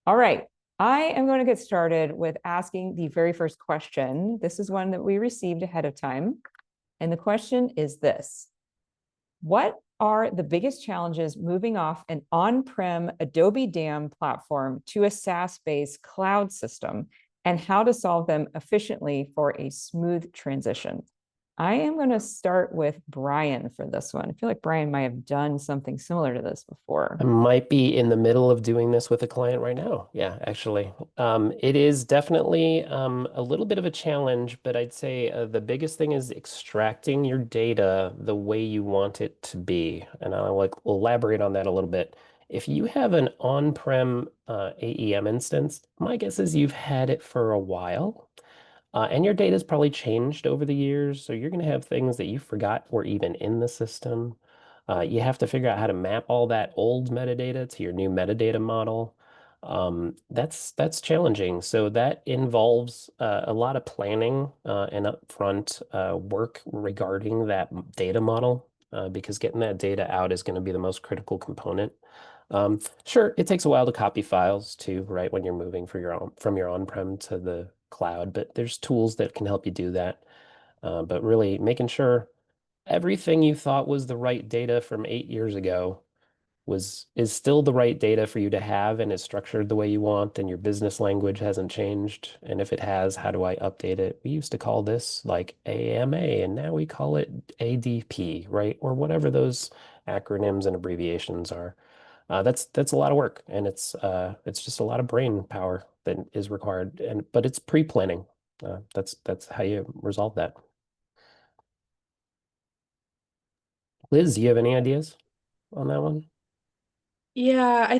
All right. I am going to get started with asking the very first question. This is one that we received ahead of time. And the question is this: what are the biggest challenges moving off an on-prem Adobe DAM platform to a SaaS-based cloud system, and how to solve them efficiently for a smooth transition? I am going to start with Brian for this one. I feel like Brian might have done something similar to this before. I might be in the middle of doing this with a client right now. Yeah, actually. It is definitely a little bit of a challenge, but I'd say the biggest thing is extracting your data the way you want it to be. And I'll elaborate on that a little bit. If you have an on-prem AEM instance, my guess is you've had it for a while. And your data's probably changed over the years, so you're going to have things that you forgot were even in the system. You have to figure out how to map all that old metadata to your new metadata model. That's challenging. So that involves a lot of planning and upfront work regarding that data model, because getting that data out is going to be the most critical component. Sure, it takes a while to copy files too, right, when you're moving from your on-prem to the cloud, but there's tools that can help you do that. But really making sure everything you thought was the right data from 8 years ago is still the right data for you to have and is structured the way you want, and your business language hasn't changed. And if it has, how do I update it? We used to call this like AMA, and now we call it ADP, right? Or whatever those acronyms and abbreviations are. That's a lot of work, and it's just a lot of brain power that is required. But it's pre-planning. That's how you resolve that. Liz, do you have any ideas on that one? Yeah,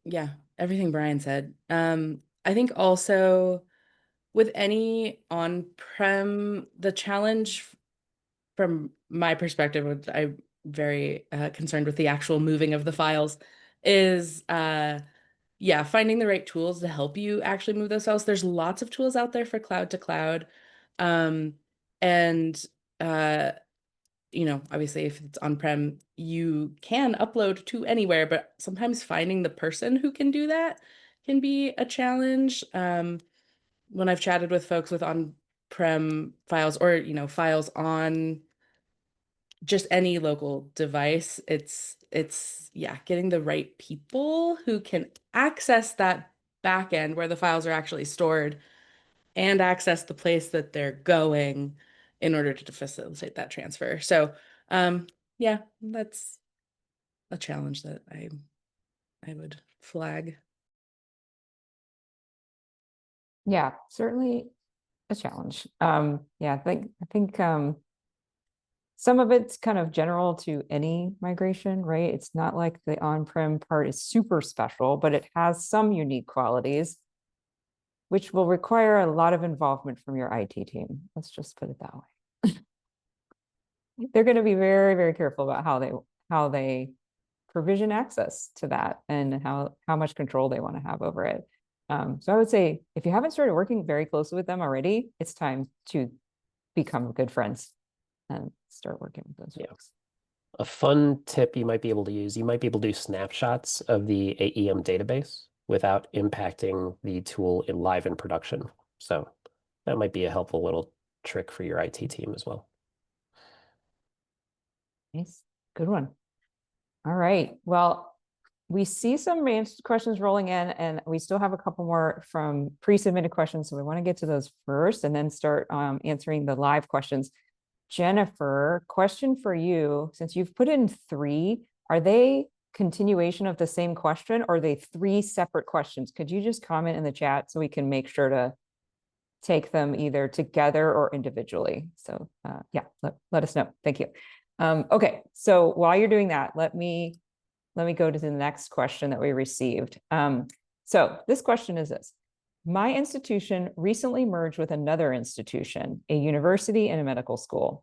yeah, everything Brian said. I think also with any on-prem, the challenge from my perspective, which I'm very concerned with the actual moving of the files, is yeah, finding the right tools to help you actually move those files. There's lots of tools out there for cloud to cloud. Um, and uh obviously if it's on-prem, you can upload to anywhere, but sometimes finding the person who can do that can be a challenge. When I've chatted with folks with on-prem files or, files on just any local device, it's yeah, getting the right people who can access that back end where the files are actually stored and access the place that they're going in order to facilitate that transfer. So, yeah, that's a challenge that I would flag. Yeah, certainly a challenge. Yeah, I think some of it's kind of general to any migration, right? It's not like the on-prem part is super special, but it has some unique qualities, which will require a lot of involvement from your IT team. Let's just put it that way. They're going to be very, very careful about how they provision access to that and how much control they want to have over it. So I would say if you haven't started working very closely with them already, it's time to become good friends and start working with those Yeah. folks. A fun tip you might be able to use, you might be able to do snapshots of the AEM database without impacting the tool in live in production. So that might be a helpful little trick for your IT team as well. Nice. Good one. All right. Well, we see some questions rolling in, and we still have a couple more from pre-submitted questions. So we want to get to those first and then start answering the live questions. Jennifer, question for you. Since you've put in three, are they continuation of the same question, or are they three separate questions? Could you just comment in the chat so we can make sure to take them either together or individually? So yeah, let us know. Thank you. Okay, so while you're doing that, let me go to the next question that we received. So this question is this: my institution recently merged with another institution, a university and a medical school.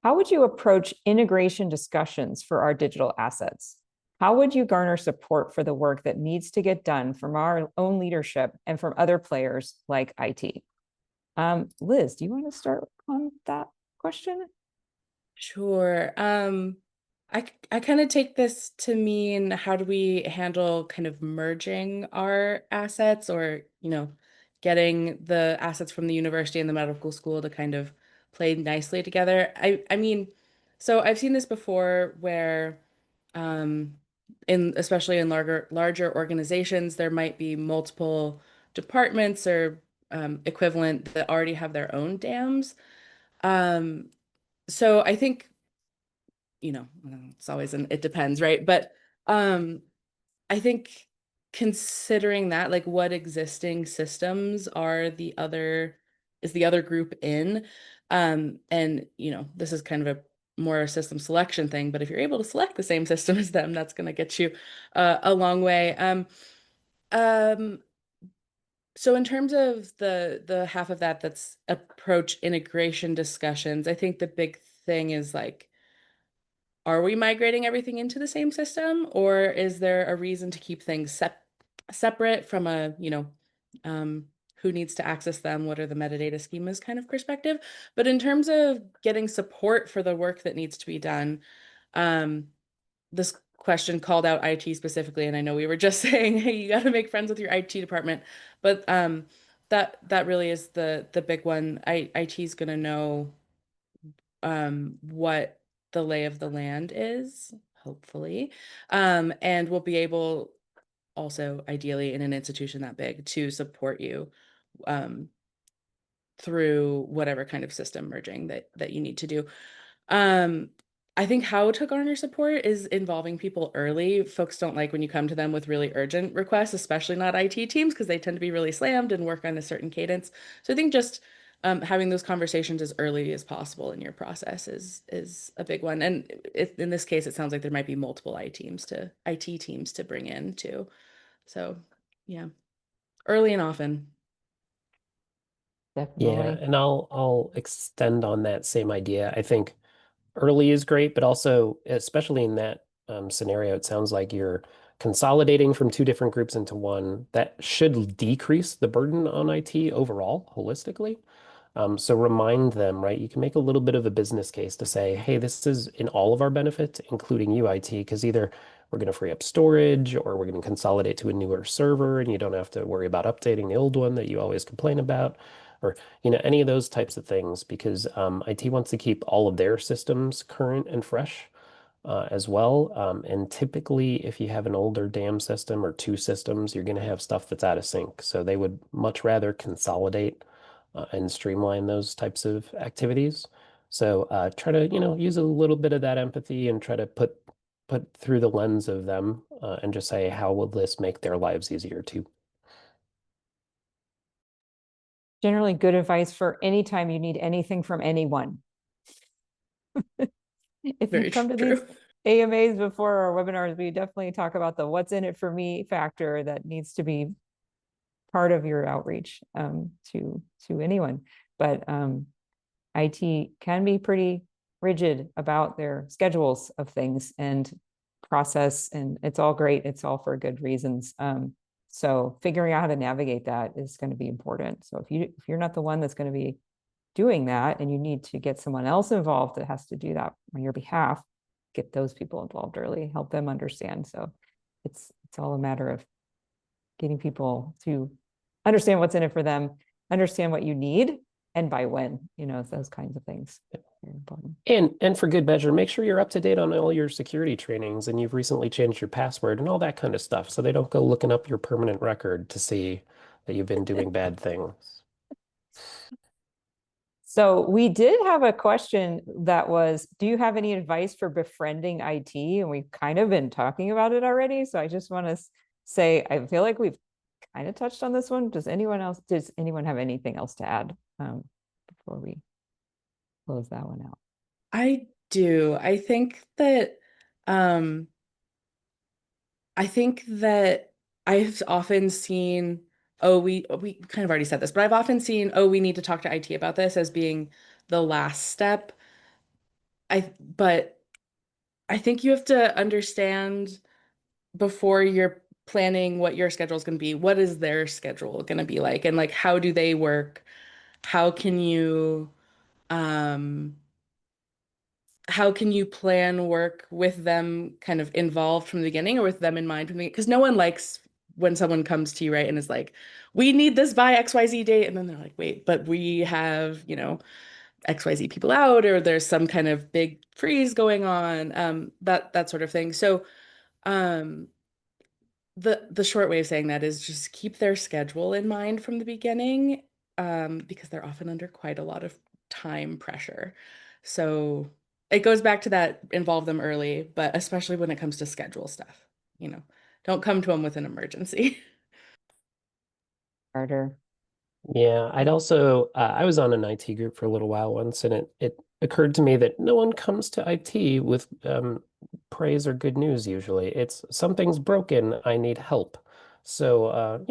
How would you approach integration discussions for our digital assets? How would you garner support for the work that needs to get done from our own leadership and from other players like IT? Liz, do you want to start on that question? Sure. I kind of take this to mean how do we handle kind of merging our assets or, getting the assets from the university and the medical school to kind of play nicely together. I mean, so I've seen this before where um especially in larger organizations, there might be multiple departments or equivalent that already have their own dams. Um, so I think it's always it depends, right? But um, I think considering that, like what existing systems is the other group in, and this is kind of a more system selection thing, but if you're able to select the same system as them, that's going to get you a long way. Um, so in terms of the half of that's approach integration discussions, I think the big thing is like, are we migrating everything into the same system, or is there a reason to keep things separate from a, um, who needs to access them, what are the metadata schemas kind of perspective? But in terms of getting support for the work that needs to be done, um, this question called out IT specifically, and I know we were just saying, hey, you got to make friends with your IT department, but that really is the big one. IT is going to know what the lay of the land is, hopefully. And we'll be able also, ideally, in an institution that big, to support you um, through whatever kind of system merging that you need to do. Um, I think how to garner support is involving people early. Folks don't like when you come to them with really urgent requests, especially not IT teams, because they tend to be really slammed and work on a certain cadence. So I think just having those conversations as early as possible in your process is a big one. And in this case, it sounds like there might be multiple IT teams to bring in too. So yeah, early and often. Yeah, Definitely. and I'll extend on that same idea. I think early is great, but also, especially in that scenario, it sounds like you're consolidating from two different groups into one. That should decrease the burden on IT overall, holistically. So remind them, right? You can make a little bit of a business case to say, hey, this is in all of our benefits, including you, IT, because either we're going to free up storage or we're going to consolidate to a newer server and you don't have to worry about updating the old one that you always complain about, or any of those types of things, because IT wants to keep all of their systems current and fresh as well. And typically, if you have an older dam system or two systems, you're going to have stuff that's out of sync. So they would much rather consolidate and streamline those types of activities. So try to, use a little bit of that empathy and try to put through the lens of them and just say, how will this make their lives easier too? Generally good advice for any time you need anything from anyone. If Very you've come to these true. AMAs before or webinars, we definitely talk about the what's in it for me factor that needs to be part of your outreach to anyone. But IT can be pretty rigid about their schedules of things and process, and it's all great. It's all for good reasons. So figuring out how to navigate that is going to be important. So if you're not the one that's going to be doing that and you need to get someone else involved that has to do that on your behalf, get those people involved early, help them understand. So it's all a matter of getting people to understand what's in it for them, understand what you need, and by when, those kinds of things. Very important. And for good measure, make sure you're up to date on all your security trainings and you've recently changed your password and all that kind of stuff. So they don't go looking up your permanent record to see that you've been doing bad things. So we did have a question that was, do you have any advice for befriending IT? And we've kind of been talking about it already. So I just want to say, I feel like we've kind of touched on this one. Does anyone have anything else to add before we close that one out? I do. Um, I think that I've often seen, oh, we kind of already said this, but I've often seen, oh, we need to talk to IT about this as being the last step. But I think you have to understand before you're planning what your schedule is going to be, what is their schedule going to be like, and like how do they work? How can you um how can you plan work with them kind of involved from the beginning or with them in mind from the because no one likes when someone comes to you, right, and is like, we need this by XYZ date, and then they're like, wait, but we have, XYZ people out, or there's some kind of big freeze going on, that sort of thing. So, um, the short way of saying that is just keep their schedule in mind from the beginning, because they're often under quite a lot of time pressure. So it goes back to that involve them early, but especially when it comes to schedule stuff, don't come to them with an emergency. Harder. Yeah, I'd also I was on an IT group for a little while once, and it occurred to me that no one comes to IT with praise or good news usually. It's something's broken, I need help. So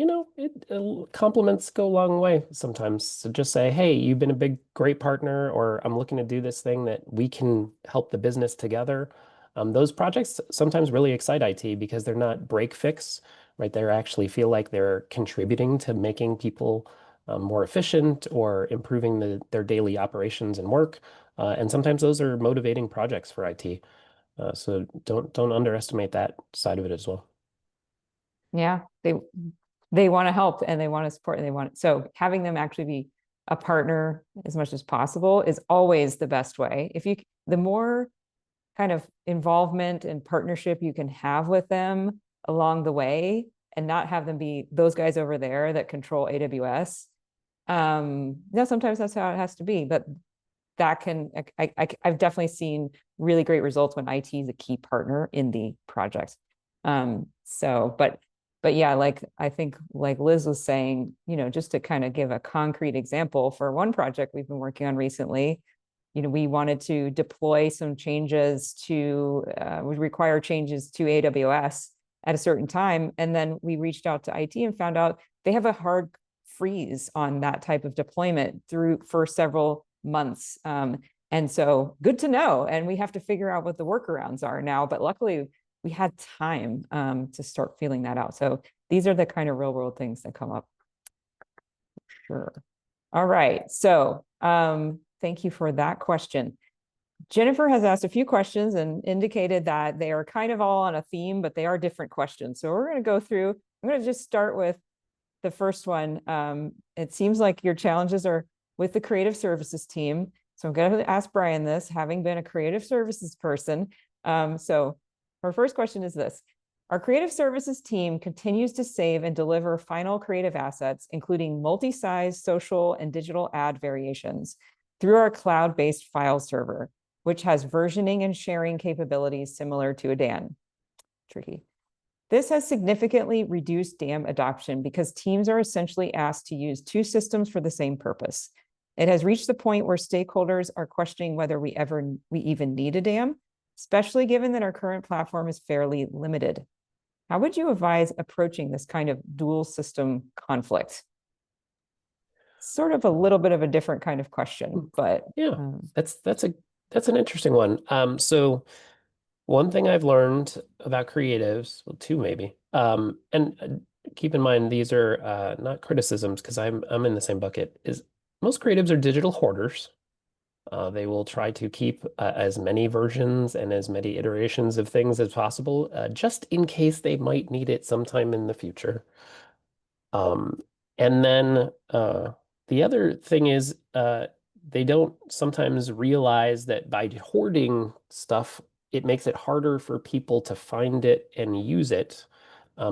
compliments go a long way sometimes. So just say, hey, you've been a big, great partner, or I'm looking to do this thing that we can help the business together. Those projects sometimes really excite IT because they're not break fix, right? They actually feel like they're contributing to making people more efficient or improving their daily operations and work. And sometimes those are motivating projects for IT. So don't underestimate that side of it as well. Yeah, they want to help and they want to support and they want so having them actually be a partner as much as possible is always the best way. The more kind of involvement and partnership you can have with them along the way and not have them be those guys over there that control AWS. Sometimes that's how it has to be, but that can, I've definitely seen really great results when IT is a key partner in the project. But yeah, like I think like Liz was saying, just to kind of give a concrete example for one project we've been working on recently, we wanted to deploy some changes would require changes to AWS at a certain time. And then we reached out to IT and found out they have a hard freeze on that type of deployment for several months. And so good to know. And we have to figure out what the workarounds are now, but luckily we had time to start feeling that out. So these are the kind of real world things that come up. Sure. All right. So thank you for that question. Jennifer has asked a few questions and indicated that they are kind of all on a theme, but they are different questions. So we're going to go through. I'm going to just start with the first one. It seems like your challenges are with the creative services team. So I'm going to ask Brian this, having been a creative services person. So her first question is this. Our creative services team continues to save and deliver final creative assets, including multi-size social and digital ad variations, through our cloud-based file server, which has versioning and sharing capabilities similar to a DAM. Tricky. This has significantly reduced DAM adoption because teams are essentially asked to use two systems for the same purpose. It has reached the point where stakeholders are questioning whether we even need a DAM, especially given that our current platform is fairly limited. How would you advise approaching this kind of dual system conflict? Sort of a little bit of a different kind of question, but yeah, that's an interesting one. So one thing I've learned about creatives, well, two maybe, and keep in mind these are not criticisms because I'm in the same bucket. Is most creatives are digital hoarders. They will try to keep as many versions and as many iterations of things as possible, just in case they might need it sometime in the future. And then the other thing is they don't sometimes realize that by hoarding stuff, it makes it harder for people to find it and use it.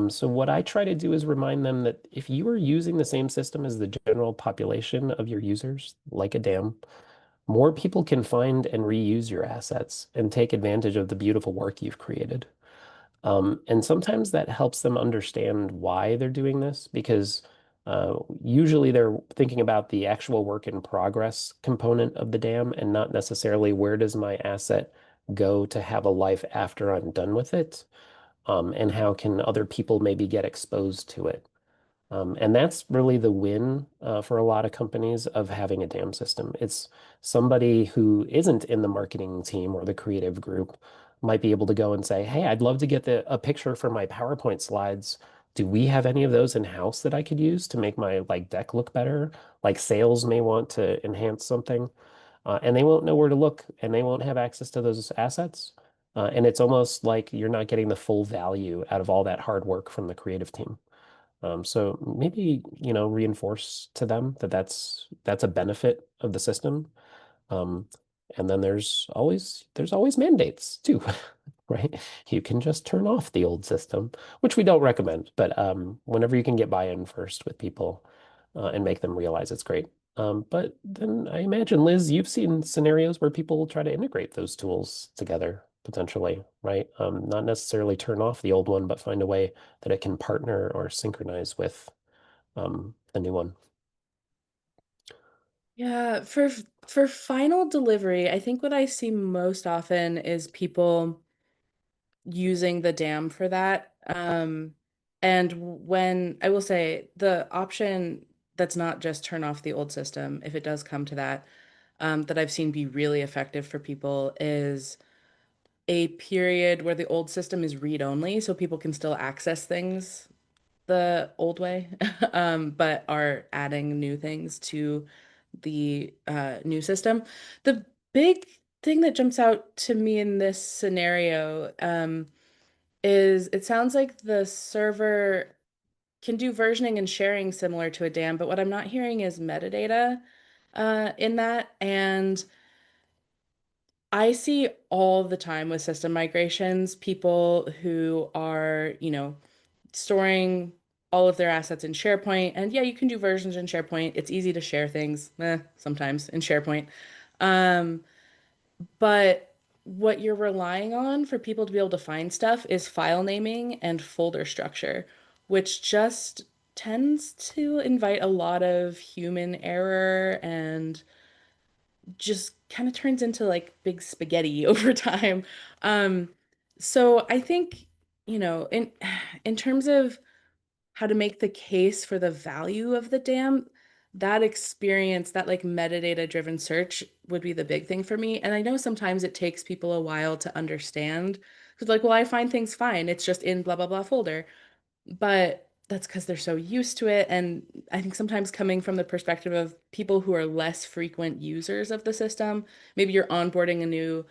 So what I try to do is remind them that if you are using the same system as the general population of your users, like a DAM, more people can find and reuse your assets and take advantage of the beautiful work you've created. And sometimes that helps them understand why they're doing this because usually they're thinking about the actual work in progress component of the DAM and not necessarily where does my asset go to have a life after I'm done with it, and how can other people maybe get exposed to it. And that's really the win for a lot of companies of having a DAM system. It's somebody who isn't in the marketing team or the creative group might be able to go and say, hey, I'd love to get a picture for my PowerPoint slides. Do we have any of those in-house that I could use to make my deck look better? Like sales may want to enhance something. and they won't know where to look, and they won't have access to those assets. And it's almost like you're not getting the full value out of all that hard work from the creative team. So maybe, reinforce to them that that's a benefit of the system. Um, and then there's always mandates too, right? You can just turn off the old system, which we don't recommend, but whenever you can get buy-in first with people and make them realize it's great. But then I imagine, Liz, you've seen scenarios where people try to integrate those tools together potentially, right? Not necessarily turn off the old one, but find a way that it can partner or synchronize with the new one. Yeah, for final delivery, I think what I see most often is people using the DAM for that. And when I will say the option that's not just turn off the old system, if it does come to that, that I've seen be really effective for people is a period where the old system is read only, so people can still access things the old way, but are adding new things to the new system. The big thing that jumps out to me in this scenario is it sounds like the server can do versioning and sharing similar to a DAM, but what I'm not hearing is metadata in that. And I see all the time with system migrations, people who are, storing all of their assets in SharePoint. And yeah, you can do versions in SharePoint. It's easy to share things, sometimes in SharePoint. But what you're relying on for people to be able to find stuff is file naming and folder structure, which just tends to invite a lot of human error and just kind of turns into like big spaghetti over time. Um, so I think, in terms of how to make the case for the value of the DAM, that experience, that like metadata driven search would be the big thing for me. And I know sometimes it takes people a while to understand because like, well, I find things fine. It's just in blah, blah, blah folder. But that's because they're so used to it. And I think sometimes coming from the perspective of people who are less frequent users of the system, maybe you're onboarding a new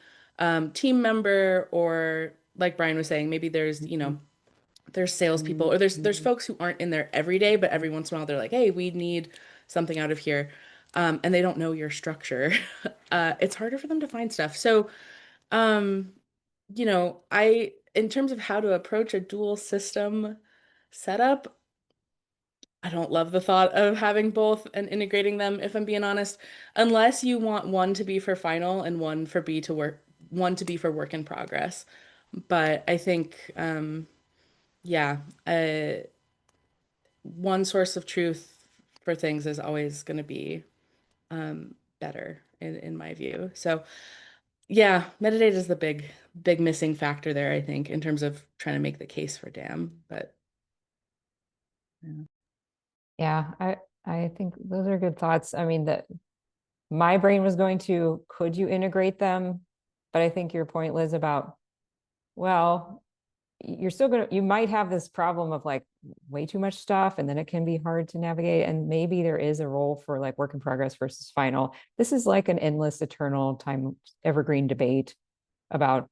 team member, or like Brian was saying, maybe there's salespeople or there's folks who aren't in there every day, but every once in a while they're like, hey, we need something out of here. And they don't know your structure. It's harder for them to find stuff. So, um, in terms of how to approach a dual system setup, I don't love the thought of having both and integrating them, if I'm being honest, unless you want one to be for final and one to be for work in progress. But I think, yeah, one source of truth for things is always going to be better in my view. So yeah, metadata is the big missing factor there, I think, in terms of trying to make the case for DAM. But Yeah, I think those are good thoughts. I mean, that my brain was going to, could you integrate them? But I think your point, Liz, about, well, you might have this problem of like way too much stuff, and then it can be hard to navigate. And maybe there is a role for like work in progress versus final. This is like an endless, eternal time evergreen debate about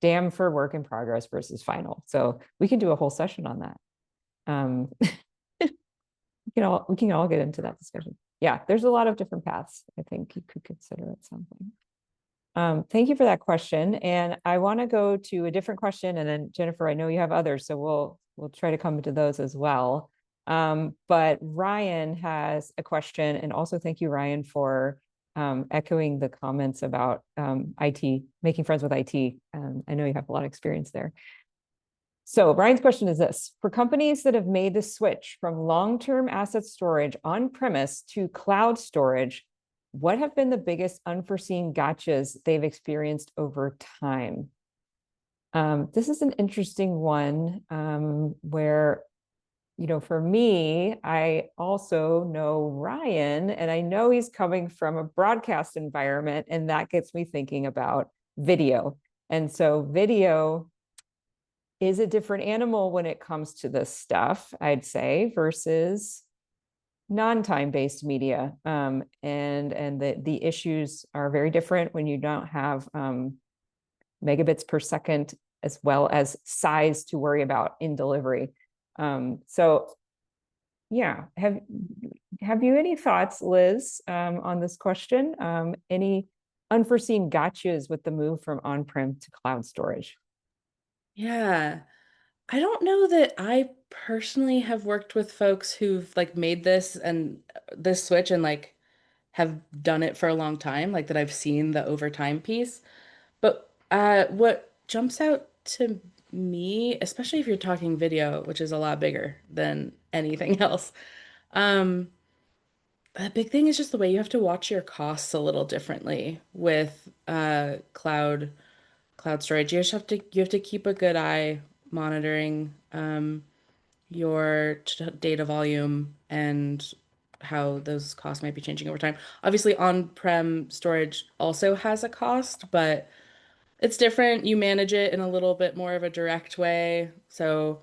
DAM for work in progress versus final. So we can do a whole session on that. We can all get into that discussion. Yeah, there's a lot of different paths I think you could consider at some point. Thank you for that question. And I want to go to a different question. And then Jennifer, I know you have others, so we'll try to come to those as well. But Ryan has a question, and also thank you, Ryan, for echoing the comments about IT, making friends with IT. I know you have a lot of experience there. So Brian's question is this: for companies that have made the switch from long-term asset storage on-premise to cloud storage, what have been the biggest unforeseen gotchas they've experienced over time? This is an interesting one where, for me, I also know Ryan, and I know he's coming from a broadcast environment, and that gets me thinking about video. And so video is a different animal when it comes to this stuff, I'd say, versus non-time-based media. And the issues are very different when you don't have megabits per second as well as size to worry about in delivery. So yeah, have you any thoughts, Liz, on this question? Any unforeseen gotchas with the move from on-prem to cloud storage? Yeah. I don't know that I personally have worked with folks who've like made this switch and like have done it for a long time, like that I've seen the overtime piece. But what jumps out to me, especially if you're talking video, which is a lot bigger than anything else, um, the big thing is just the way you have to watch your costs a little differently with cloud storage. You have to keep a good eye monitoring your data volume and how those costs might be changing over time. Obviously, on-prem storage also has a cost, but it's different. You manage it in a little bit more of a direct way. So,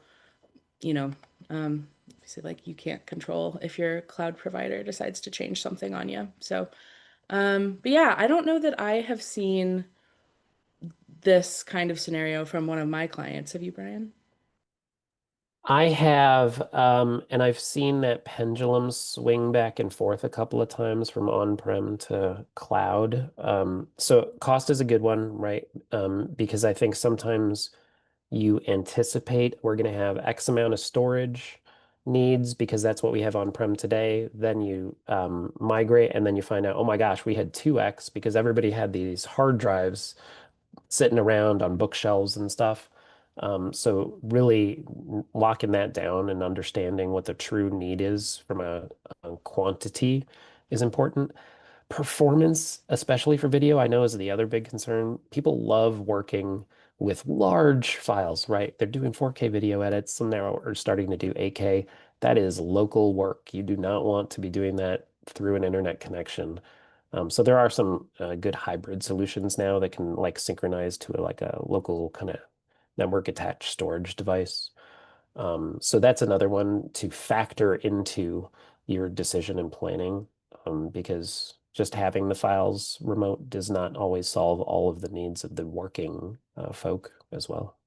you know, obviously, like you can't control if your cloud provider decides to change something on you. So, but yeah, I don't know that I have seen this kind of scenario from one of my clients. Have you, Brian? I have, and I've seen that pendulum swing back and forth a couple of times from on-prem to cloud. So cost is a good one, right? Because I think sometimes you anticipate we're going to have X amount of storage needs because that's what we have on-prem today. Then you migrate and then you find out, oh my gosh, we had 2X because everybody had these hard drives sitting around on bookshelves and stuff. So really locking that down and understanding what the true need is from a quantity is important. Performance, especially for video, I know is the other big concern. People love working with large files, right? They're doing 4K video edits, some now are starting to do 8K. That is local work. You do not want to be doing that through an internet connection. So there are some good hybrid solutions now that can like synchronize to like a local kind of network attached storage device. So that's another one to factor into your decision and planning, because just having the files remote does not always solve all of the needs of the working folk as well.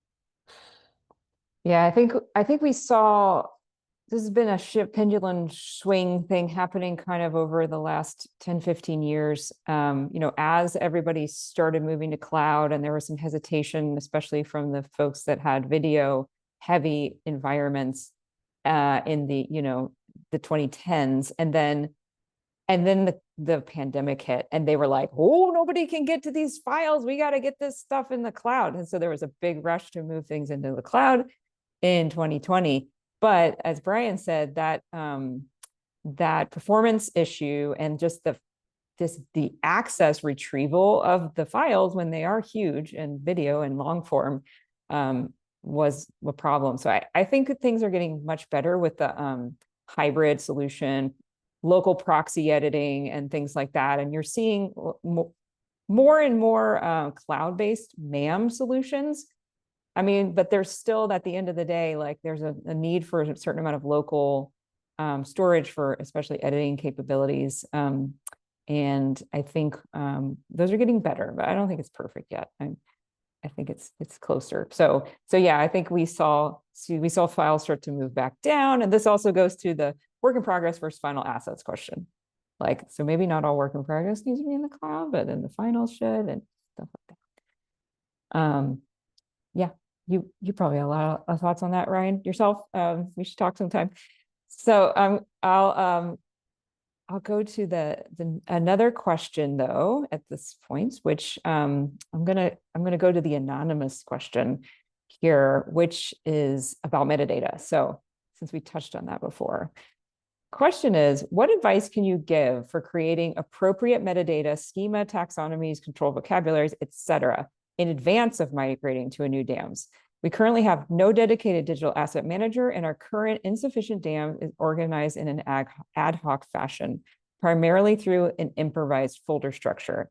Yeah, I think we saw this has been a pendulum swing thing happening kind of over the last 10, 15 years. As everybody started moving to cloud and there was some hesitation, especially from the folks that had video heavy environments in the 2010s. And then the pandemic hit and they were like, oh, nobody can get to these files. We got to get this stuff in the cloud. And so there was a big rush to move things into the cloud in 2020. But as Brian said, that performance issue and just the access retrieval of the files when they are huge and video and long form was a problem. So I think that things are getting much better with the hybrid solution, local proxy editing and things like that. And you're seeing more and more cloud-based MAM solutions. I mean, but there's still, at the end of the day, like there's a need for a certain amount of local storage for especially editing capabilities. And I think those are getting better, but I don't think it's perfect yet. I think it's closer. So yeah, I think we saw files start to move back down. And this also goes to the work in progress versus final assets question. Like, so maybe not all work in progress needs to be in the cloud, but then the finals should and stuff like that. Yeah, you probably have a lot of thoughts on that, Ryan, yourself. We should talk sometime. So I'll go to another question though at this point, which I'm gonna go to the anonymous question here, which is about metadata. So since we touched on that before, question is, what advice can you give for creating appropriate metadata, schema, taxonomies, control vocabularies, etc., in advance of migrating to a new DAMS? We currently have no dedicated digital asset manager, and our current insufficient DAM is organized in an ad hoc fashion, primarily through an improvised folder structure.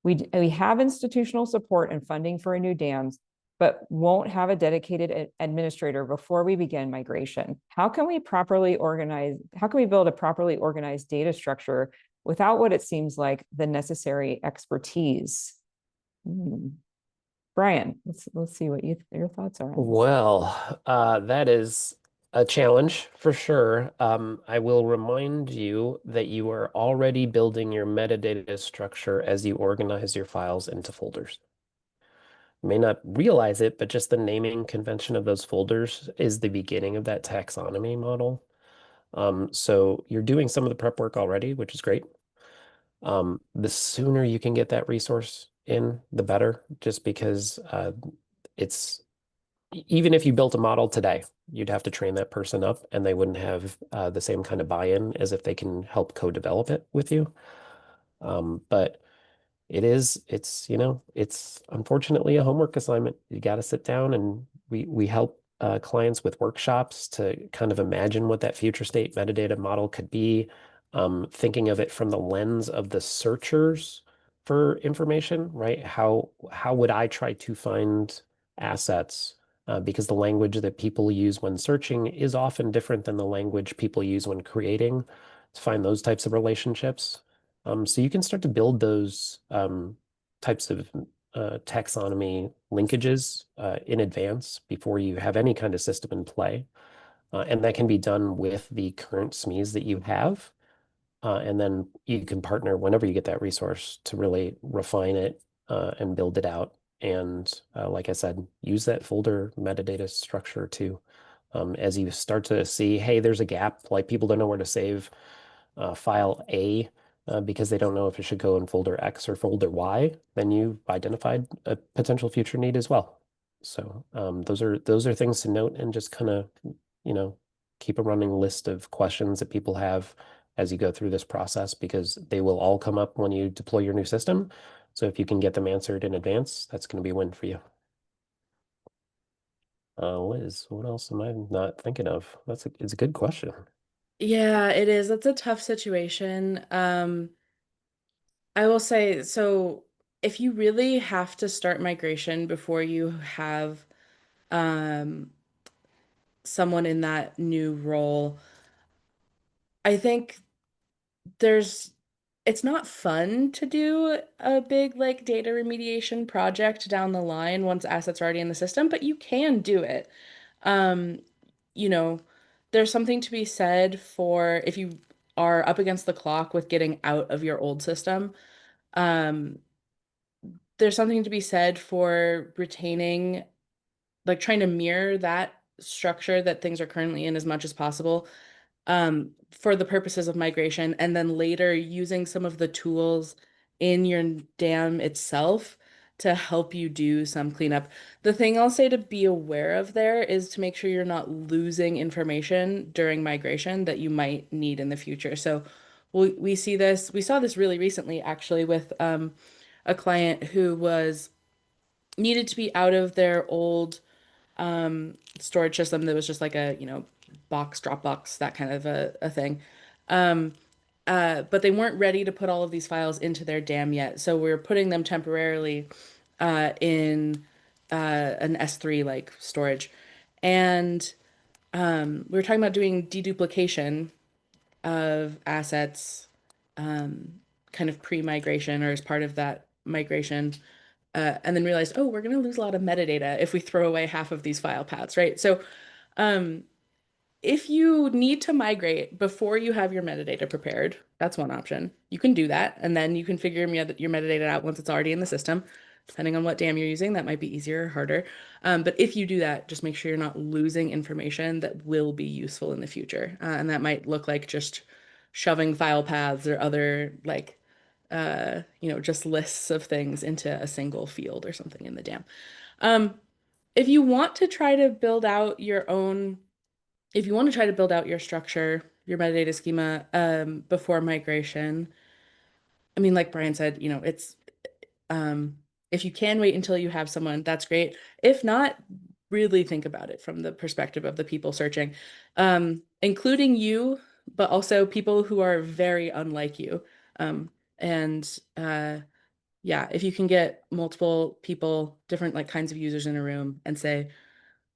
We have institutional support and funding for a new DAMS, but won't have a dedicated administrator before we begin migration. How can we build a properly organized data structure without what it seems like the necessary expertise? Brian, let's see what your thoughts are on this. Well, that is a challenge for sure. I will remind you that you are already building your metadata structure as you organize your files into folders. You may not realize it, but just the naming convention of those folders is the beginning of that taxonomy model. So you're doing some of the prep work already, which is great. The sooner you can get that resource in, the better, just because it's even if you built a model today, you'd have to train that person up and they wouldn't have the same kind of buy-in as if they can help co-develop it with you. But it's unfortunately a homework assignment. You got to sit down and we help clients with workshops to kind of imagine what that future state metadata model could be, thinking of it from the lens of the searchers for information, right? How would I try to find assets? Because the language that people use when searching is often different than the language people use when creating, to find those types of relationships. So you can start to build those types of taxonomy linkages in advance before you have any kind of system in play. And that can be done with the current SMEs that you have. And then you can partner whenever you get that resource to really refine it and build it out. And like I said, use that folder metadata structure too. As you start to see, hey, there's a gap, like people don't know where to save file A because they don't know if it should go in folder X or folder Y, then you've identified a potential future need as well. So those are things to note and just kind of, keep a running list of questions that people have as you go through this process because they will all come up when you deploy your new system. So if you can get them answered in advance, that's going to be a win for you. Liz, what else am I not thinking of? It's a good question. Yeah, it is. That's a tough situation. I will say, so if you really have to start migration before you have um, someone in that new role, I think there's it's not fun to do a big like data remediation project down the line once assets are already in the system, but you can do it. Um, you know, there's something to be said for if you are up against the clock with getting out of your old system. Um, there's something to be said for retaining, like trying to mirror that structure that things are currently in as much as possible, for the purposes of migration, and then later using some of the tools in your dam itself to help you do some cleanup. The thing I'll say to be aware of there is to make sure you're not losing information during migration that you might need in the future. So we saw this really recently actually with a client who was needed to be out of their old storage system that was just like a, box, Dropbox, that kind of a thing. Um, but they weren't ready to put all of these files into their dam yet. So we're putting them temporarily in an S3 like storage. And we were talking about doing deduplication of assets kind of pre-migration or as part of that migration. And then realized, oh, we're going to lose a lot of metadata if we throw away half of these file paths, right? So um, if you need to migrate before you have your metadata prepared, that's one option. You can do that, and then you can figure your metadata out once it's already in the system. Depending on what dam you're using, that might be easier or harder. But if you do that, just make sure you're not losing information that will be useful in the future. And that might look like just shoving file paths or other like just lists of things into a single field or something in the dam. If you want to try to build out your own, if you want to try to build out your structure, your metadata schema before migration, I mean, like Brian said, it's um, if you can wait until you have someone, that's great. If not, really think about it from the perspective of the people searching, including you, but also people who are very unlike you. And yeah, if you can get multiple people, different like kinds of users in a room and say,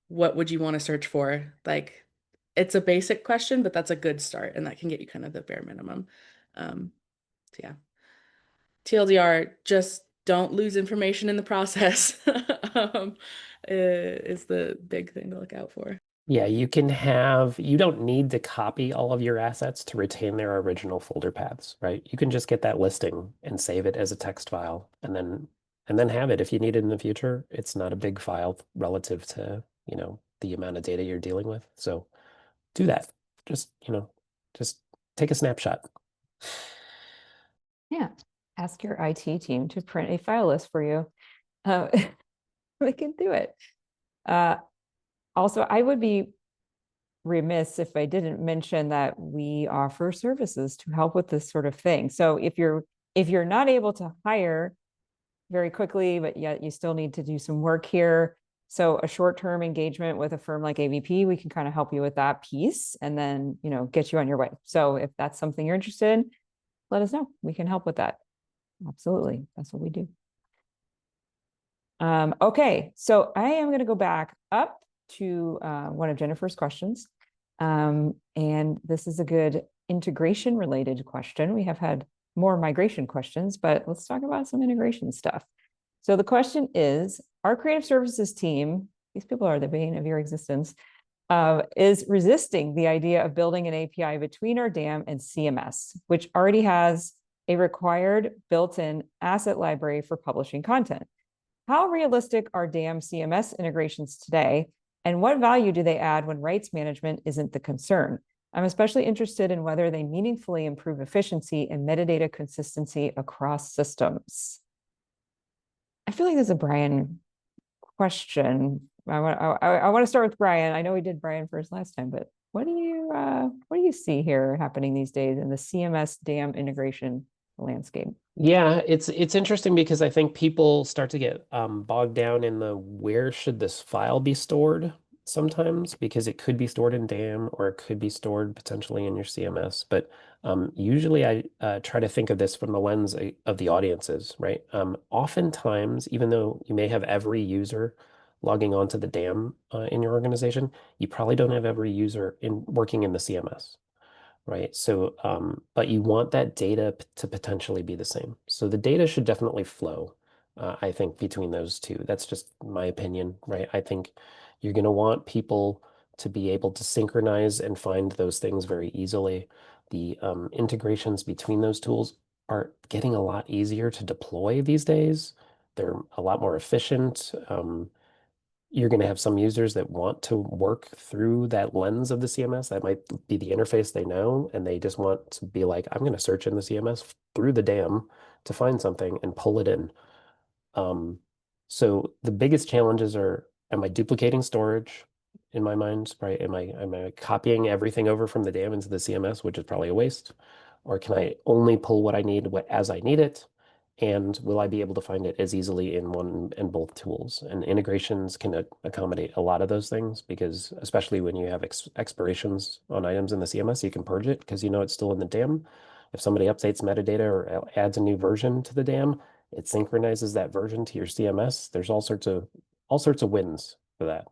what would you want to search for? Like, it's a basic question, but that's a good start, and that can get you kind of the bare minimum. So yeah. TLDR, just don't lose information in the process, is the big thing to look out for. Yeah, you don't need to copy all of your assets to retain their original folder paths, right? You can just get that listing and save it as a text file and then have it if you need it in the future. It's not a big file relative to, the amount of data you're dealing with. So do that. Just, just take a snapshot. Yeah. Ask your IT team to print a file list for you. They can do it. Also, I would be remiss if I didn't mention that we offer services to help with this sort of thing. So if you're not able to hire very quickly, but yet you still need to do some work here. So a short-term engagement with a firm like AVP, we can kind of help you with that piece and then, get you on your way. So if that's something you're interested in, let us know. We can help with that. Absolutely. That's what we do. Okay, so I am going to go back up to one of Jennifer's questions. And this is a good integration related question. We have had more migration questions, but let's talk about some integration stuff. So the question is, our creative services team, these people are the bane of your existence, is resisting the idea of building an API between our DAM and CMS, which already has a required built-in asset library for publishing content. How realistic are DAM CMS integrations today, and what value do they add when rights management isn't the concern? I'm especially interested in whether they meaningfully improve efficiency and metadata consistency across systems. I feel like this is a Brian question. I want to start with Brian. I know we did Brian first last time, but what do you see here happening these days in the CMS DAM integration landscape? Yeah, it's interesting because I think people start to get bogged down in the where should this file be stored sometimes because it could be stored in DAM or it could be stored potentially in your CMS. But usually I try to think of this from the lens of the audiences, right? Oftentimes, even though you may have every user logging onto the DAM in your organization, you probably don't have every user working in the CMS. Right. So, but you want that data to potentially be the same. So the data should definitely flow, I think, between those two. That's just my opinion, right? I think you're going to want people to be able to synchronize and find those things very easily. The integrations between those tools are getting a lot easier to deploy these days. They're a lot more efficient. You're going to have some users that want to work through that lens of the CMS. That might be the interface they know, and they just want to be like, I'm going to search in the CMS through the DAM to find something and pull it in. So the biggest challenges are, am I duplicating storage in my mind, right? Am I copying everything over from the DAM into the CMS, which is probably a waste? Or can I only pull what I need as I need it? And will I be able to find it as easily in one and both tools? And integrations can accommodate a lot of those things because especially when you have expirations on items in the CMS, you can purge it because you know it's still in the DAM. If somebody updates metadata or adds a new version to the DAM, it synchronizes that version to your CMS. There's all sorts of wins for that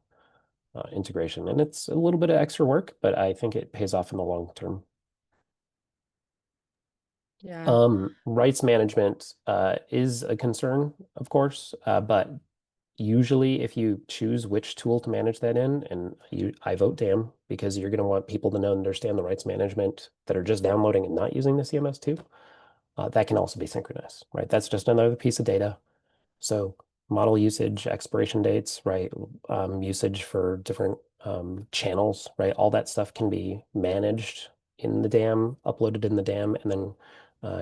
integration. And it's a little bit of extra work, but I think it pays off in the long term. Yeah. Rights management is a concern, of course, but usually if you choose which tool to manage that in, and I vote DAM because you're going to want people to know and understand the rights management that are just downloading and not using the CMS too. That can also be synchronized, right? That's just another piece of data. So model usage, expiration dates, right? Usage for different channels, right? All that stuff can be managed in the DAM, uploaded in the DAM, and then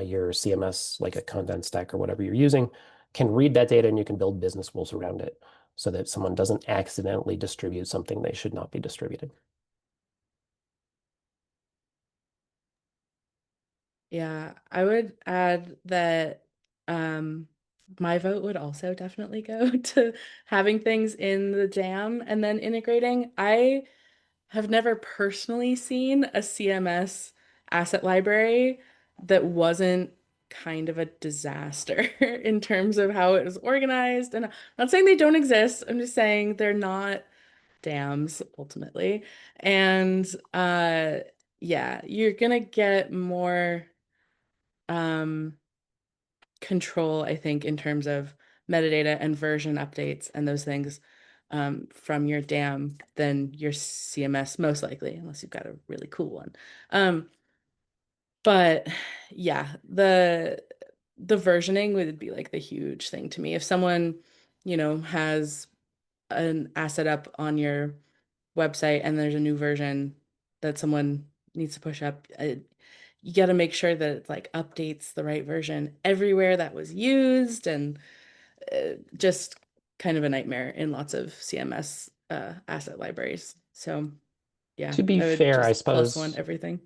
your CMS, like a content stack or whatever you're using, can read that data and you can build business rules around it so that someone doesn't accidentally distribute something they should not be distributing. Yeah, I would add that my vote would also definitely go to having things in the DAM and then integrating. I have never personally seen a CMS asset library that wasn't kind of a disaster in terms of how it was organized. And I'm not saying they don't exist. I'm just saying they're not dams ultimately. And yeah, you're gonna get more um control, I think, in terms of metadata and version updates and those things from your dam than your CMS, most likely, unless you've got a really cool one. But yeah, the versioning would be like the huge thing to me. If someone, has an asset up on your website and there's a new version that someone needs to push up, you got to make sure that it like updates the right version everywhere that was used, and just kind of a nightmare in lots of CMS asset libraries. So yeah, To be I would fair, I just +1 suppose, everything.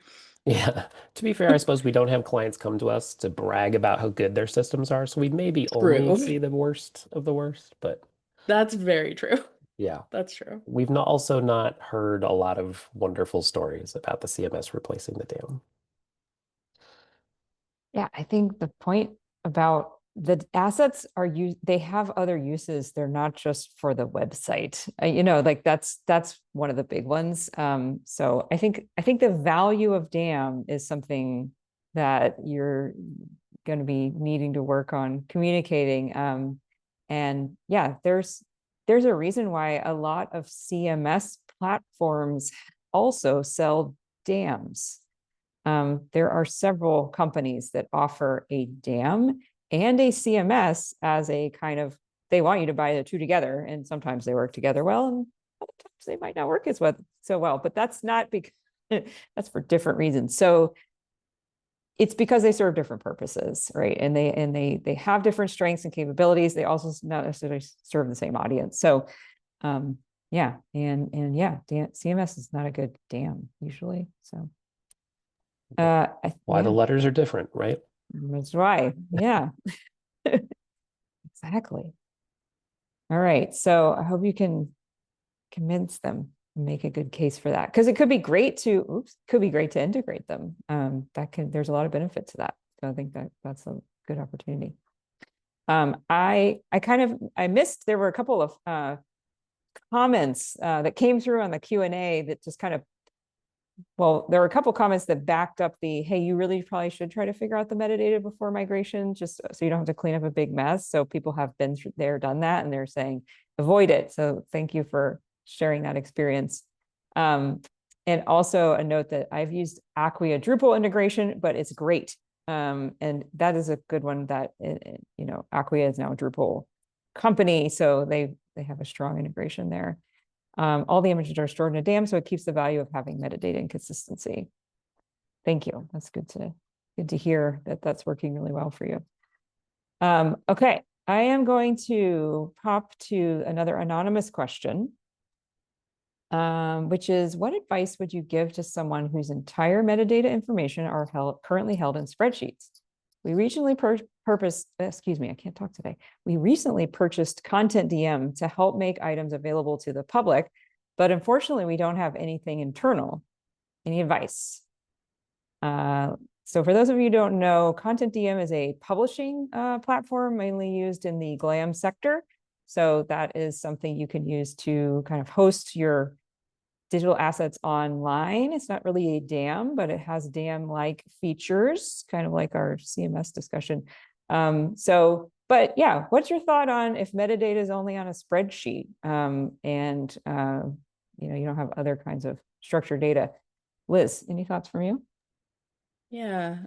yeah, to be fair, I suppose we don't have clients come to us to brag about how good their systems are. So we maybe only True. see the worst of the worst, but That's very true. yeah. That's true. We've not also not heard a lot of wonderful stories about the CMS replacing the dam. Yeah, I think the point about the assets are they have other uses. They're not just for the website. Like that's one of the big ones. So I think the value of DAM is something that you're going to be needing to work on communicating. And yeah, there's a reason why a lot of CMS platforms also sell DAMs. There are several companies that offer a DAM and a CMS as a kind of, they want you to buy the two together, and sometimes they work together well, and sometimes they might not work as well so well, but that's not because that's for different reasons. So it's because they serve different purposes, right? And they have different strengths and capabilities. They also not necessarily serve the same audience. So yeah, and yeah, CMS is not a good DAM usually. So Why the yeah, letters are different, right? that's right. Yeah, exactly. All right. So I hope you can convince them and make a good case for that, because it could be great to integrate them. There's a lot of benefit to that. So I think that's a good opportunity. I missed, there were a couple of comments that came through on the Q&A that just kind of, well, there were a couple comments that backed up hey, you really probably should try to figure out the metadata before migration, just so you don't have to clean up a big mess. So people have been there, done that, and they're saying avoid it. So thank you for sharing that experience. And also a note that I've used Acquia Drupal integration, but it's great. And that is a good one that, Acquia is now a Drupal company, so they have a strong integration there. All the images are stored in a DAM, so it keeps the value of having metadata and consistency. Thank you. That's good to hear that that's working really well for you. Okay, I am going to pop to another anonymous question, which is, what advice would you give to someone whose entire metadata information are currently held in spreadsheets? We recently We recently purchased Content DM to help make items available to the public, but unfortunately we don't have anything internal. Any advice? So for those of you who don't know, Content DM is a publishing platform mainly used in the GLAM sector. So that is something you can use to kind of host your digital assets online. It's not really a DAM, but it has DAM-like features, kind of like our CMS discussion. But yeah, what's your thought on if metadata is only on a spreadsheet, and you don't have other kinds of structured data? Liz, any thoughts from you? Yeah.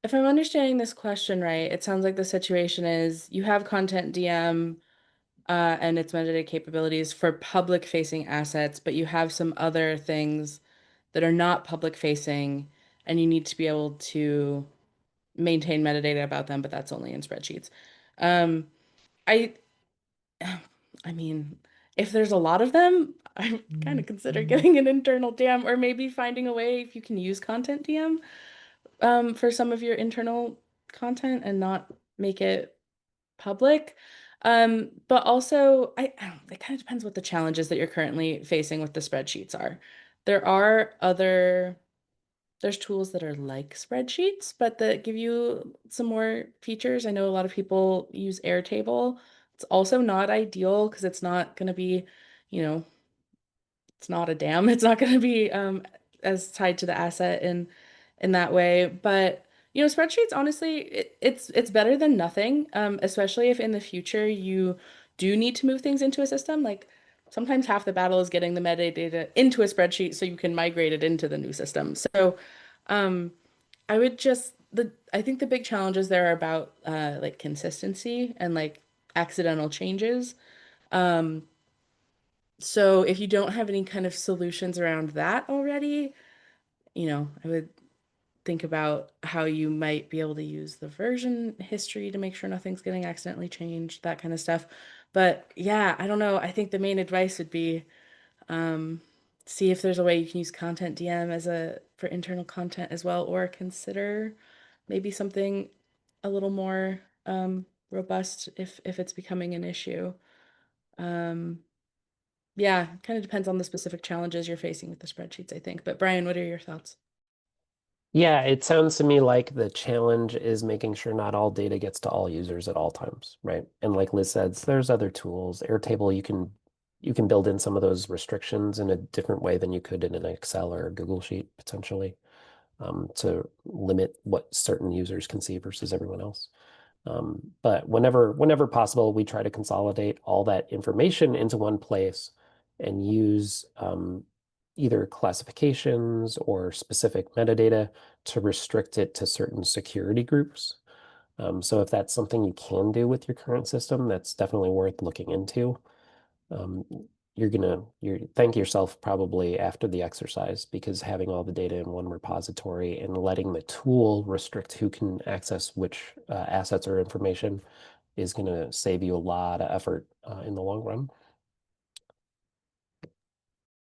If I'm understanding this question right, it sounds like the situation is you have Content DM and its metadata capabilities for public facing assets, but you have some other things that are not public facing, and you need to be able to maintain metadata about them, but that's only in spreadsheets. Um, I, I mean, if there's a lot of them, I kind of consider getting an internal DM, or maybe finding a way if you can use Content DM for some of your internal content and not make it public. But also, it kind of depends what the challenges that you're currently facing with the spreadsheets are. There are other there's tools that are like spreadsheets, but that give you some more features. I know a lot of people use Airtable. It's also not ideal because it's not going to be, you know, it's not a dam. It's not going to be as tied to the asset in that way. But spreadsheets, honestly, it's better than nothing. Especially if in the future you do need to move things into a system. Like sometimes half the battle is getting the metadata into a spreadsheet so you can migrate it into the new system. So um, I would just I think the big challenges there are about like consistency and like accidental changes. Um, so if you don't have any kind of solutions around that already, I would think about how you might be able to use the version history to make sure nothing's getting accidentally changed, that kind of stuff. But yeah, I don't know. I think the main advice would be um, see if there's a way you can use content DM for internal content as well, or consider maybe something a little more robust if it's becoming an issue. Um, yeah, kind of depends on the specific challenges you're facing with the spreadsheets, I think. But Brian, what are your thoughts? Yeah, it sounds to me like the challenge is making sure not all data gets to all users at all times, right? And like Liz said, there's other tools. Airtable, you can build in some of those restrictions in a different way than you could in an Excel or a Google Sheet potentially, to limit what certain users can see versus everyone else. But whenever possible, we try to consolidate all that information into one place and use either classifications or specific metadata to restrict it to certain security groups. So if that's something you can do with your current system, that's definitely worth looking into. Um, you thank yourself probably after the exercise, because having all the data in one repository and letting the tool restrict who can access which assets or information is going to save you a lot of effort in the long run.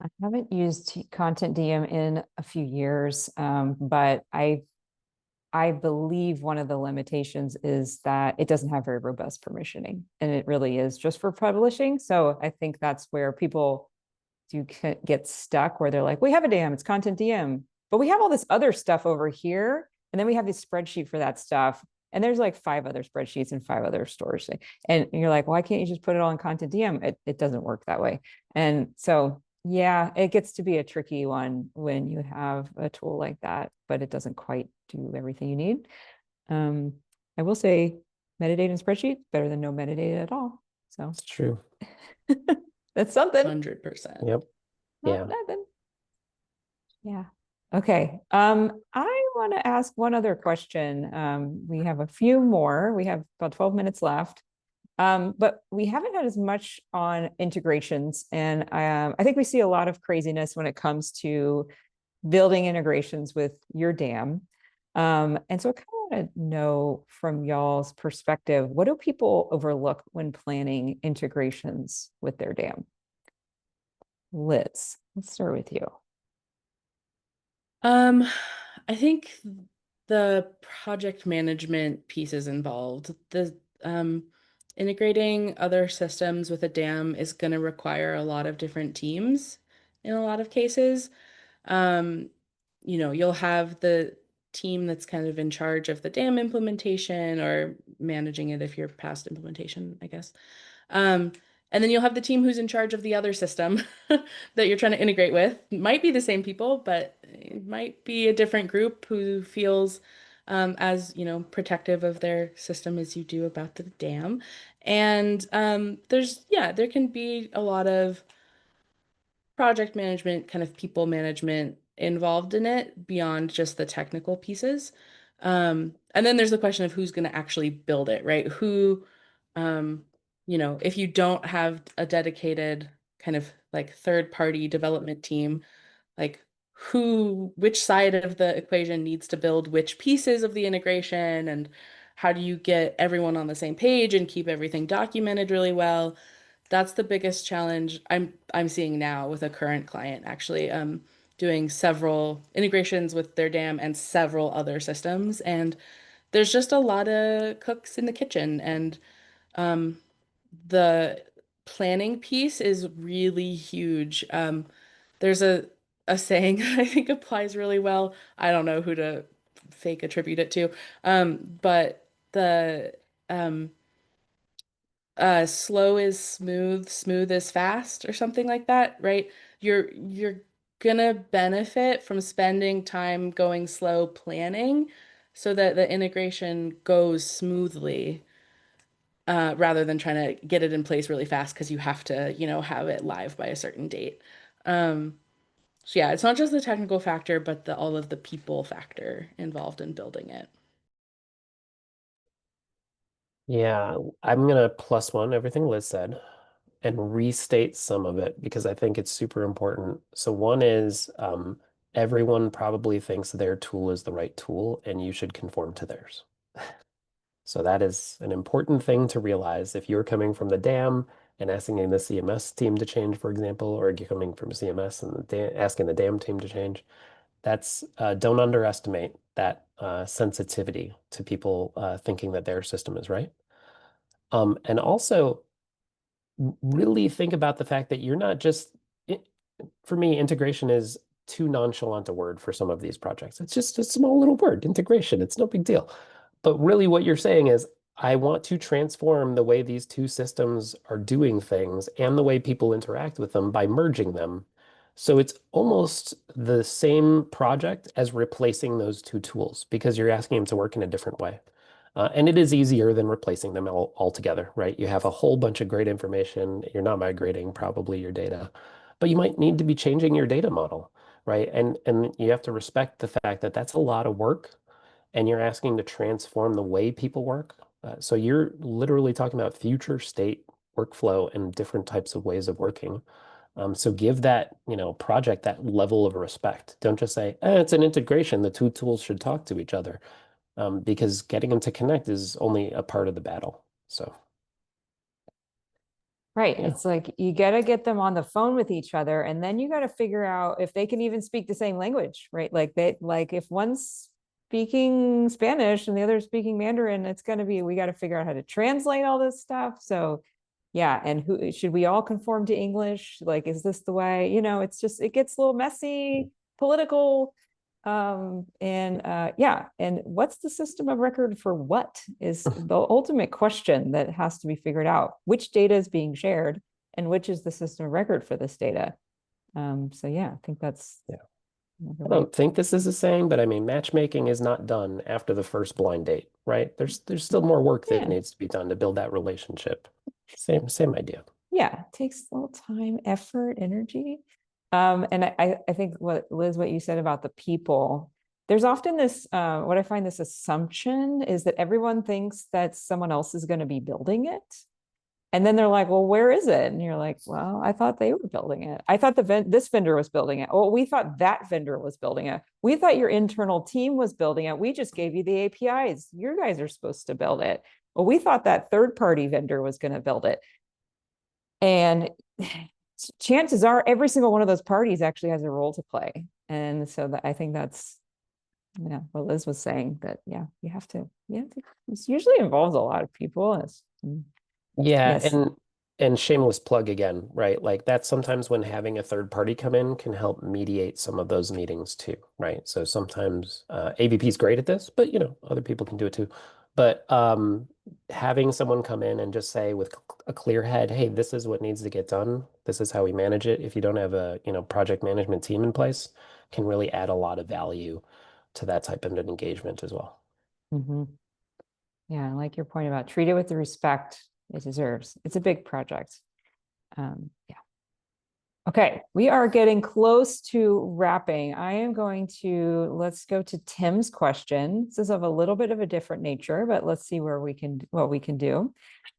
I haven't used Content DM in a few years, but I believe one of the limitations is that it doesn't have very robust permissioning, and it really is just for publishing. So I think that's where people do get stuck, where they're like, we have a DM, it's Content DM, but we have all this other stuff over here, and then we have this spreadsheet for that stuff. And there's like 5 other spreadsheets and 5 other stores. And you're like, why can't you just put it all in Content DM? It doesn't work that way. And so, yeah, it gets to be a tricky one when you have a tool like that, but it doesn't quite do everything you need. I will say metadata in spreadsheet better than no metadata at all. So It's true. that's something. 100%. Yep. Not Yeah. nothing. Yeah. Okay. I want to ask one other question. We have a few more. We have about 12 minutes left. But we haven't had as much on integrations. And I think we see a lot of craziness when it comes to building integrations with your dam. And so I kind of want to know from y'all's perspective, what do people overlook when planning integrations with their dam? Liz, let's start with you. Um, I think the project management pieces involved, the integrating other systems with a dam is going to require a lot of different teams in a lot of cases. Um, you'll have the team that's kind of in charge of the dam implementation or managing it if you're past implementation, I guess. Um, and then you'll have the team who's in charge of the other system that you're trying to integrate with. Might be the same people, but it might be a different group who feels as, protective of their system as you do about the dam. And there can be a lot of project management, kind of people management involved in it beyond just the technical pieces. And then there's the question of who's going to actually build it, right? Um, if you don't have a dedicated kind of like third party development team, like which side of the equation needs to build which pieces of the integration, and how do you get everyone on the same page and keep everything documented really well? That's the biggest challenge I'm seeing now with a current client, actually, doing several integrations with their dam and several other systems. And there's just a lot of cooks in the kitchen, and the planning piece is really huge. There's a saying that I think applies really well. I don't know who to fake attribute it to. But the um slow is smooth, smooth is fast, or something like that, right? You're gonna benefit from spending time going slow planning so that the integration goes smoothly, rather than trying to get it in place really fast because you have to, have it live by a certain date. So yeah, it's not just the technical factor, but the all of the people factor involved in building it. Yeah, I'm gonna plus one everything Liz said and restate some of it because I think it's super important. So one is everyone probably thinks their tool is the right tool and you should conform to theirs. So that is an important thing to realize if you're coming from the DAM and asking the CMS team to change, for example, or you're coming from CMS and asking the DAM team to change. That's don't underestimate that sensitivity to people thinking that their system is right. And also really think about the fact that you're not just, for me, integration is too nonchalant a word for some of these projects. It's just a small little word, integration. It's no big deal. But really what you're saying is, I want to transform the way these two systems are doing things and the way people interact with them by merging them. So it's almost the same project as replacing those two tools because you're asking them to work in a different way. And it is easier than replacing them all altogether, right? You have a whole bunch of great information. You're not migrating probably your data, but you might need to be changing your data model, right? And you have to respect the fact that that's a lot of work and you're asking to transform the way people work. So you're literally talking about future state workflow and different types of ways of working. So give that, project that level of respect. Don't just say, it's an integration. The two tools should talk to each other, because getting them to connect is only a part of the battle. So Right. yeah. It's like you got to get them on the phone with each other, and then you got to figure out if they can even speak the same language, right? Like if one's speaking Spanish and the other speaking Mandarin, we got to figure out how to translate all this stuff. So yeah, and who should we all conform to English? Like, is this the way? It gets a little messy, political. And what's the system of record for what is the ultimate question that has to be figured out. Which data is being shared and which is the system of record for this data? So yeah, I think that's I don't think this is a saying, but I mean, matchmaking is not done after the first blind date, right? There's still more work that needs to be done to build that relationship. Same idea. Yeah, it takes a little time, effort, energy. And I think what you said about the people, there's often this, what I find this assumption is that everyone thinks that someone else is going to be building it. And then they're like, well, where is it? And you're like, well, I thought they were building it. I thought this vendor was building it. Oh, we thought that vendor was building it. We thought your internal team was building it. We just gave you the APIs. You guys are supposed to build it. Well, we thought that third-party vendor was going to build it. And chances are every single one of those parties actually has a role to play. And so I think that's, what Liz was saying, that, you have to, it usually involves a lot of people. Yeah, Yes. and shameless plug again, right? Like that's sometimes when having a third party come in can help mediate some of those meetings too, right? So sometimes AVP is great at this, but other people can do it too. But having someone come in and just say with a clear head, hey, this is what needs to get done. This is how we manage it. If you don't have a project management team in place, can really add a lot of value to that type of an engagement as well. Mm-hmm. Yeah, I like your point about treat it with the respect it deserves. It's a big project. Yeah. Okay, we are getting close to wrapping. Let's go to Tim's question. This is of a little bit of a different nature, but let's see what we can do.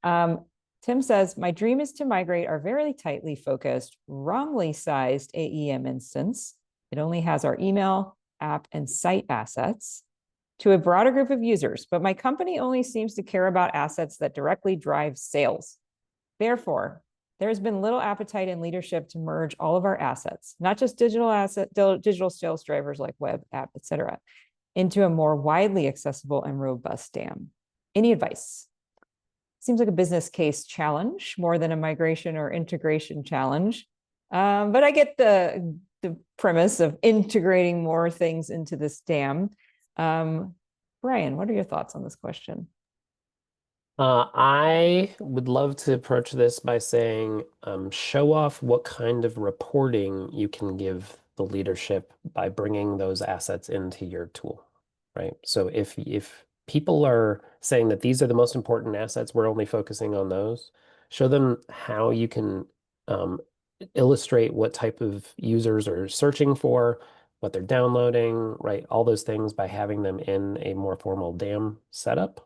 Tim says, my dream is to migrate our very tightly focused, wrongly sized AEM instance. It only has our email, app, and site assets to a broader group of users, but my company only seems to care about assets that directly drive sales. Therefore, there has been little appetite in leadership to merge all of our assets, not just digital sales drivers like web, app, etc., into a more widely accessible and robust DAM. Any advice? Seems like a business case challenge more than a migration or integration challenge. But I get the the premise of integrating more things into this dam. Brian, what are your thoughts on this question? I would love to approach this by saying, show off what kind of reporting you can give the leadership by bringing those assets into your tool, right? So if people are saying that these are the most important assets, we're only focusing on those, show them how you can illustrate what type of users are searching for, what they're downloading, right? All those things by having them in a more formal DAM setup.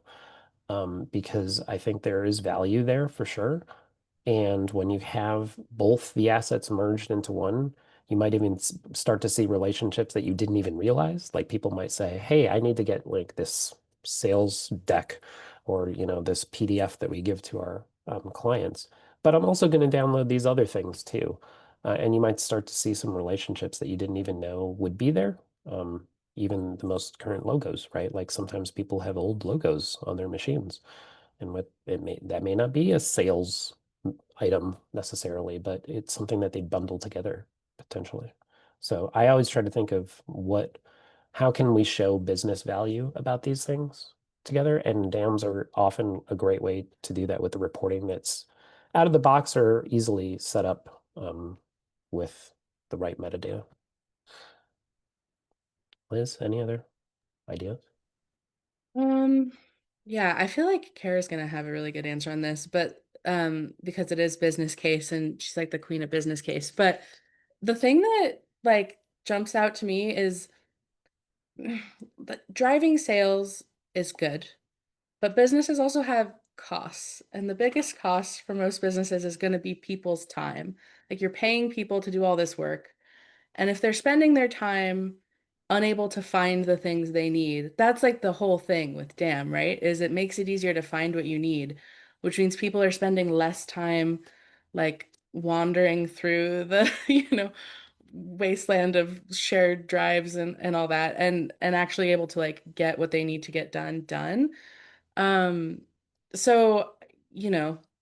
Because I think there is value there for sure. And when you have both the assets merged into one, you might even start to see relationships that you didn't even realize. Like people might say, hey, I need to get like this sales deck or, this PDF that we give to our clients, but I'm also going to download these other things too. And you might start to see some relationships that you didn't even know would be there. Even the most current logos, right? Like sometimes people have old logos on their machines, and that may not be a sales item necessarily, but it's something that they bundle together potentially. So I always try to think of how can we show business value about these things together? And dams are often a great way to do that with the reporting that's out of the box or easily set up with the right metadata. Liz, any other ideas? Yeah, I feel like Kara's gonna have a really good answer on this, but because it is business case and she's like the queen of business case. But the thing that like jumps out to me is that driving sales is good, but businesses also have costs, and the biggest cost for most businesses is going to be people's time. Like you're paying people to do all this work, and if they're spending their time unable to find the things they need, that's like the whole thing with DAM, right? Is it makes it easier to find what you need, which means people are spending less time like wandering through the, wasteland of shared drives and all that and actually able to like get what they need to get done. Um, so,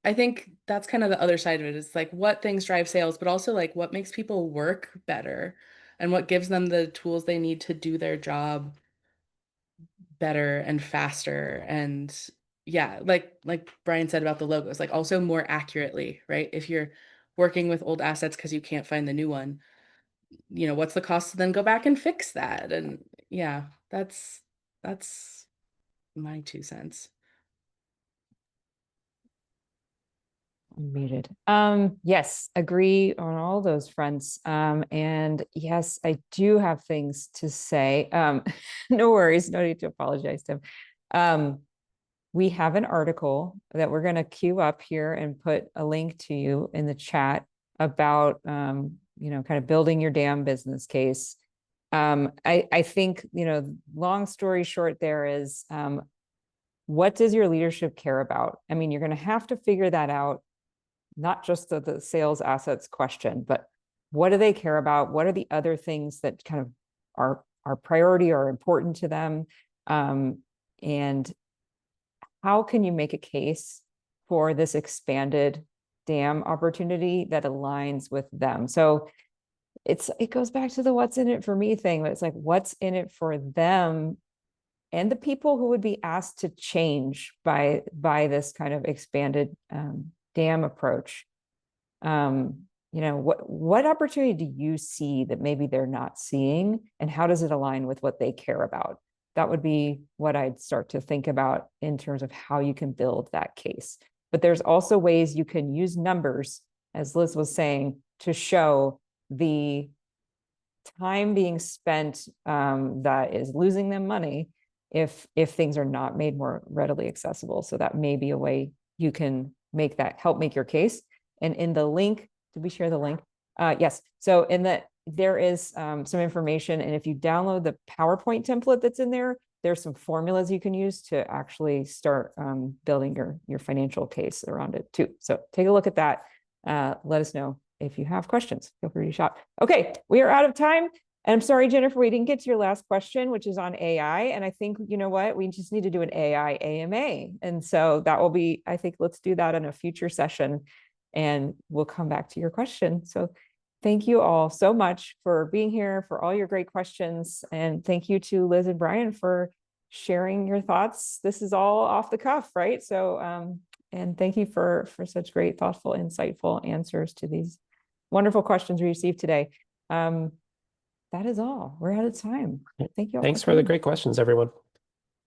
I think that's kind of the other side of it. It's like what things drive sales, but also like what makes people work better and what gives them the tools they need to do their job better and faster. And yeah, like Brian said about the logos, like also more accurately, right? If you're working with old assets because you can't find the new one, what's the cost to then go back and fix that? And yeah, that's my 2 cents. Muted. Yes, agree on all those fronts. And yes, I do have things to say. No worries, no need to apologize, Tim. We have an article that we're going to queue up here and put a link to you in the chat about, kind of building your DAM business case. I think, long story short, there is, what does your leadership care about? I mean, you're going to have to figure that out, not just the sales assets question, but what do they care about? What are the other things that kind of are priority or important to them? And how can you make a case for this expanded DAM opportunity that aligns with them? So it goes back to the what's in it for me thing, but it's like, what's in it for them and the people who would be asked to change by this kind of expanded DAM approach. What opportunity do you see that maybe they're not seeing, and how does it align with what they care about? That would be what I'd start to think about in terms of how you can build that case. But there's also ways you can use numbers, as Liz was saying, to show the time being spent that is losing them money if things are not made more readily accessible. So that may be a way you can help make your case. And in the link, did we share the link? Yes. So there is some information, and if you download the PowerPoint template that's in there, there's some formulas you can use to actually start building your financial case around it too. So take a look at that. Let us know if you have questions. Feel free to shout. Okay, we are out of time. And I'm sorry, Jennifer, we didn't get to your last question, which is on AI. And I think, you know what, we just need to do an AI AMA. And so that will be, I think, let's do that in a future session and we'll come back to your question. So Thank you all so much for being here, for all your great questions. And thank you to Liz and Brian for sharing your thoughts. This is all off the cuff, right? So, and thank you for such great, thoughtful, insightful answers to these wonderful questions we received today. That is all. We're out of time. Thank you all. Thanks for the great questions, everyone.